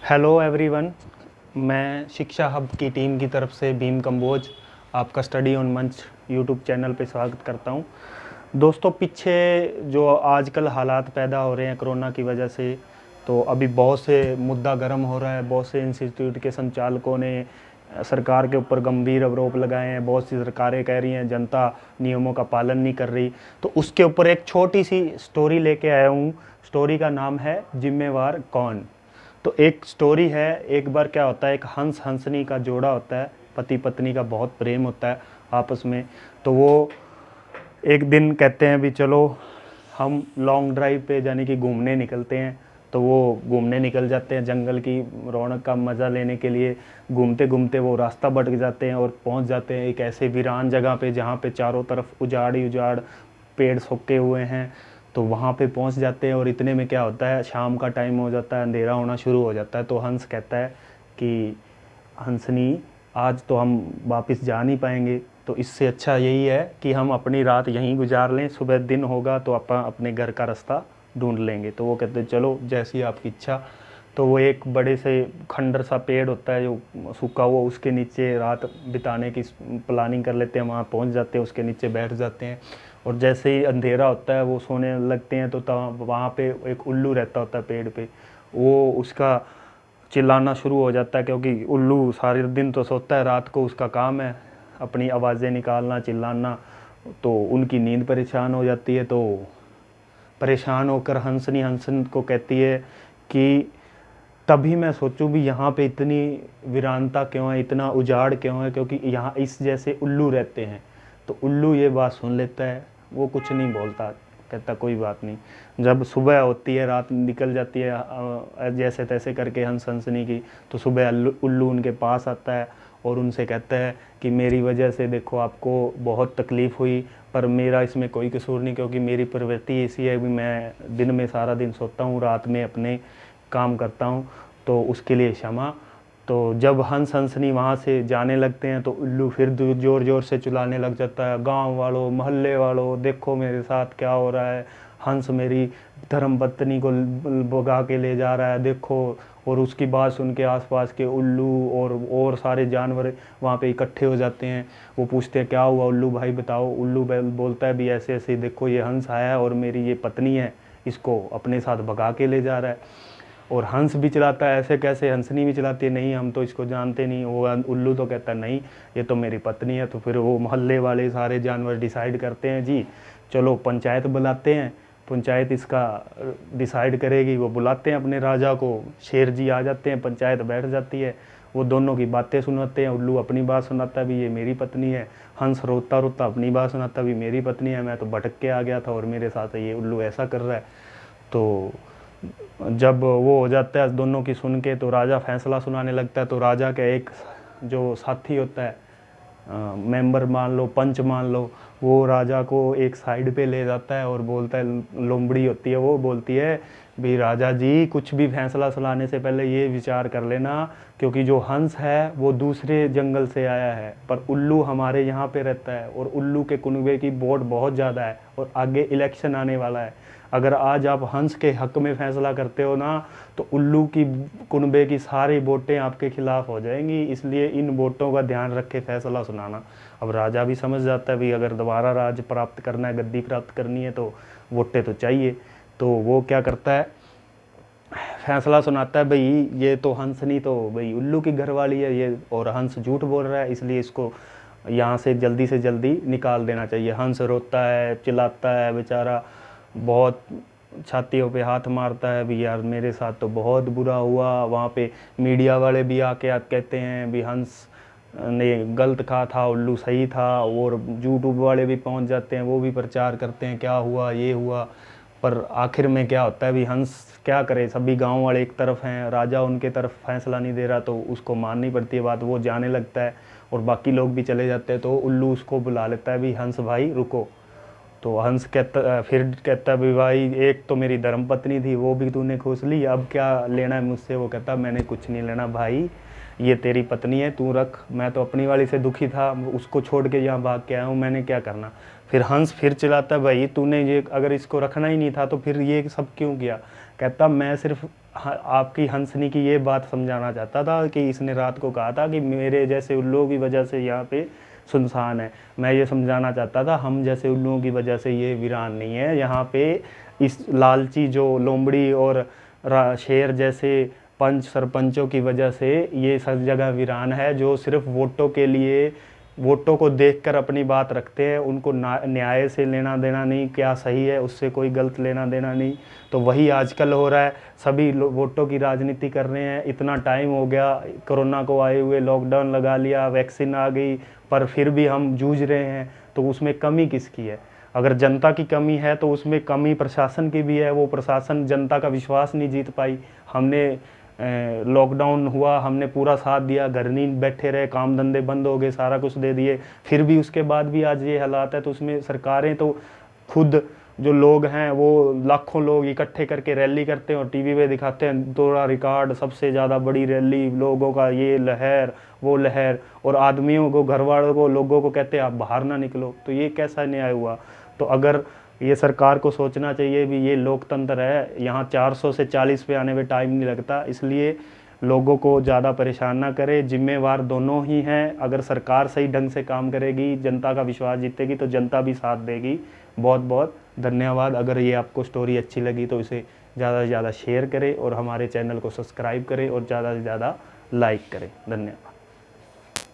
Hello everyone. मैं शिक्षा hub की टीम की तरफ से भीम कंबोज आपका स्टडी ऑन मंच यूट्यूब चैनल पे स्वागत करता हूँ। दोस्तों, पीछे जो आजकल हालात पैदा हो रहे हैं कोरोना की वजह से, तो अभी बहुत से मुद्दा गर्म हो रहा है। बहुत से इंस्टीट्यूट के संचालकों ने सरकार के ऊपर गंभीर आरोप लगाए हैं। बहुत सी सरकारें कह रही हैं जनता नियमों का पालन नहीं कर रही। तो उसके ऊपर एक छोटी सी स्टोरी लेके आया हूँ। स्टोरी का नाम है जिम्मेवार कौन। तो एक स्टोरी है। एक बार क्या होता है, एक हंस हंसनी का जोड़ा होता है। पति पत्नी का बहुत प्रेम होता है आपस में। तो वो एक दिन कहते हैं भी चलो हम लॉन्ग ड्राइव पे यानी कि घूमने निकलते हैं। तो वो घूमने निकल जाते हैं जंगल की रौनक का मज़ा लेने के लिए। घूमते घूमते वो रास्ता भटक जाते हैं और पहुंच जाते हैं एक ऐसे वीरान जगह पे जहाँ पे चारों तरफ उजाड़ ही उजाड़, पेड़ सूखे हुए हैं। तो वहाँ पे पहुँच जाते हैं और इतने में क्या होता है, शाम का टाइम हो जाता है, अंधेरा होना शुरू हो जाता है। तो हंस कहता है कि हंसनी, आज तो हम वापस जा नहीं पाएंगे, तो इससे अच्छा यही है कि हम अपनी रात यहीं गुजार लें, सुबह दिन होगा तो अपन अपने घर का रास्ता ढूंढ लेंगे। तो वो कहते हैं चलो जैसी आपकी इच्छा। तो वो एक बड़े से खंडर सा पेड़ होता है जो सूखा हुआ, उसके नीचे रात बिताने की प्लानिंग कर लेते हैं। वहाँ पहुँच जाते हैं, उसके नीचे बैठ जाते हैं। और जैसे ही अंधेरा होता है वो सोने लगते हैं। तो वहाँ पे एक उल्लू रहता होता है पेड़ पे। वो उसका चिल्लाना शुरू हो जाता है, क्योंकि उल्लू सारे दिन तो सोता है, रात को उसका काम है अपनी आवाज़ें निकालना, चिल्लाना। तो उनकी नींद परेशान हो जाती है। तो परेशान होकर हंसनी हंसन को कहती है कि तभी मैं सोचूं भी यहाँ पे इतनी वीरानता क्यों है, इतना उजाड़ क्यों है, क्योंकि यहाँ इस जैसे उल्लू रहते हैं। तो उल्लू ये बात सुन लेता है, वो कुछ नहीं बोलता, कहता कोई बात नहीं। जब सुबह होती है, रात निकल जाती है जैसे तैसे करके हंस हंसनी की, तो सुबह उल्लू उनके पास आता है और उनसे कहता है कि मेरी वजह से देखो आपको बहुत तकलीफ़ हुई, पर मेरा इसमें कोई कसूर नहीं, क्योंकि मेरी प्रवृत्ति ऐसी है भी मैं दिन में सारा दिन सोता हूँ, रात में अपने काम करता हूँ, तो उसके लिए क्षमा। तो जब हंस हंसनी वहाँ से जाने लगते हैं तो उल्लू फिर ज़ोर ज़ोर से चिल्लाने लग जाता है, गांव वालों, मोहल्ले वालों, देखो मेरे साथ क्या हो रहा है। हंस मेरी धर्मपत्नी को भगा के ले जा रहा है, देखो। और उसकी बात सुन के आसपास के उल्लू और सारे जानवर वहाँ पे इकट्ठे हो जाते हैं। वो पूछते हैं क्या हुआ उल्लू भाई, बताओ। उल्लू बोलता है भी ऐसे ऐसे, देखो ये हंस आया है और मेरी ये पत्नी है, इसको अपने साथ भगा के ले जा रहा है। और हंस भी चलाता है, ऐसे कैसे। हंसनी भी चलाती है, नहीं हम तो इसको जानते नहीं। वो उल्लू तो कहता है नहीं, ये तो मेरी पत्नी है। तो फिर वो मोहल्ले वाले सारे जानवर डिसाइड करते हैं जी चलो पंचायत बुलाते हैं, पंचायत इसका डिसाइड करेगी। वो बुलाते हैं अपने राजा को, शेर जी आ जाते हैं, पंचायत बैठ जाती है। वो दोनों की बातें सुनाते हैं। उल्लू अपनी बात सुनाता है भी ये मेरी पत्नी है। हंस रोता रोता अपनी बात सुनाता भी मेरी पत्नी है, मैं तो भटक के आ गया था और मेरे साथ ये उल्लू ऐसा कर रहा है। तो जब वो हो जाता है दोनों की सुन के, तो राजा फैसला सुनाने लगता है। तो राजा का एक जो साथी होता है, मेंबर मान लो, पंच मान लो, वो राजा को एक साइड पे ले जाता है और बोलता है, लोमड़ी होती है वो, बोलती है भी राजा जी कुछ भी फैसला सुनाने से पहले ये विचार कर लेना, क्योंकि जो हंस है वो दूसरे जंगल से आया है, पर उल्लू हमारे यहाँ पे रहता है और उल्लू के कुनबे की वोट बहुत ज़्यादा है और आगे इलेक्शन आने वाला है। अगर आज आप हंस के हक में फैसला करते हो ना, तो उल्लू की कुनबे की सारी वोटें आपके खिलाफ हो जाएंगी, इसलिए इन वोटों का ध्यान रख के फैसला सुनाना। अब राजा भी समझ जाता है भी अगर दोबारा राज प्राप्त करना है, गद्दी प्राप्त करनी है, तो वोटें तो चाहिए। तो वो क्या करता है, फैसला सुनाता है भाई ये तो हंसनी तो भाई उल्लू की घरवाली है ये, और हंस झूठ बोल रहा है, इसलिए इसको यहाँ से जल्दी निकाल देना चाहिए। हंस रोता है, चिल्लाता है बेचारा, बहुत छातियों पे हाथ मारता है भी यार मेरे साथ तो बहुत बुरा हुआ। वहाँ पे मीडिया वाले भी आके कहते हैं भी हंस ने गलत कहा था, उल्लू सही था। और यूट्यूब वाले भी पहुँच जाते हैं, वो भी प्रचार करते हैं क्या हुआ ये हुआ। पर आखिर में क्या होता है भी हंस क्या करे, सभी गांव वाले एक तरफ हैं, राजा उनके तरफ फैसला नहीं दे रहा, तो उसको माननी पड़ती है बात। वो जाने लगता है और बाकी लोग भी चले जाते हैं। तो उल्लू उसको बुला लेता है भी हंस भाई रुको। तो हंस कहता, फिर कहता भी भाई एक तो मेरी धर्मपत्नी थी वो भी तूने खोस ली, अब क्या लेना है मुझसे। वो कहता मैंने कुछ नहीं लेना भाई, ये तेरी पत्नी है तू रख, मैं तो अपनी वाली से दुखी था, उसको छोड़ के यहाँ भाग के आया हूँ, मैंने क्या करना। फिर हंस फिर चिल्लाता भाई तूने ये अगर इसको रखना ही नहीं था तो फिर ये सब क्यों किया। कहता मैं सिर्फ आपकी हंसनी की ये बात समझाना चाहता था कि इसने रात को कहा था कि मेरे जैसे उल्लुओं की वजह से यहाँ पे सुनसान है। मैं ये समझाना चाहता था हम जैसे उल्लुओं की वजह से ये वीरान नहीं है। यहाँ पे इस लालची जो लोमड़ी और शेर जैसे पंच सरपंचों की वजह से ये सब जगह वीरान है, जो सिर्फ वोटों के लिए, वोटों को देखकर अपनी बात रखते हैं। उनको न्याय से लेना देना नहीं, क्या सही है उससे कोई गलत लेना देना नहीं। तो वही आजकल हो रहा है, सभी वोटों की राजनीति कर रहे हैं। इतना टाइम हो गया कोरोना को आए हुए, लॉकडाउन लगा लिया, वैक्सीन आ गई, पर फिर भी हम जूझ रहे हैं। तो उसमें कमी किसकी है? अगर जनता की कमी है तो उसमें कमी प्रशासन की भी है। वो प्रशासन जनता का विश्वास नहीं जीत पाई। हमने लॉकडाउन हुआ, हमने पूरा साथ दिया, घर नहीं बैठे रहे, काम धंधे बंद हो गए, सारा कुछ दे दिए, फिर भी उसके बाद भी आज ये हालात है। तो उसमें सरकारें तो खुद, जो लोग हैं वो लाखों लोग इकट्ठे करके रैली करते हैं और टीवी पे दिखाते हैं तोड़ा रिकॉर्ड, सबसे ज़्यादा बड़ी रैली, लोगों का ये लहर वो लहर, और आदमियों को, घर वालों को, लोगों को कहते हैं आप बाहर ना निकलो। तो ये कैसा न्याय हुआ? तो अगर ये सरकार को सोचना चाहिए भी, ये लोकतंत्र है, यहाँ 400 से 40 पे आने में टाइम नहीं लगता। इसलिए लोगों को ज़्यादा परेशान ना करे, जिम्मेवार दोनों ही हैं। अगर सरकार सही ढंग से काम करेगी, जनता का विश्वास जीतेगी, तो जनता भी साथ देगी। बहुत बहुत धन्यवाद। अगर ये आपको स्टोरी अच्छी लगी तो इसे ज़्यादा से ज़्यादा शेयर करें और हमारे चैनल को सब्सक्राइब करें और ज़्यादा से ज़्यादा लाइक करें। धन्यवाद।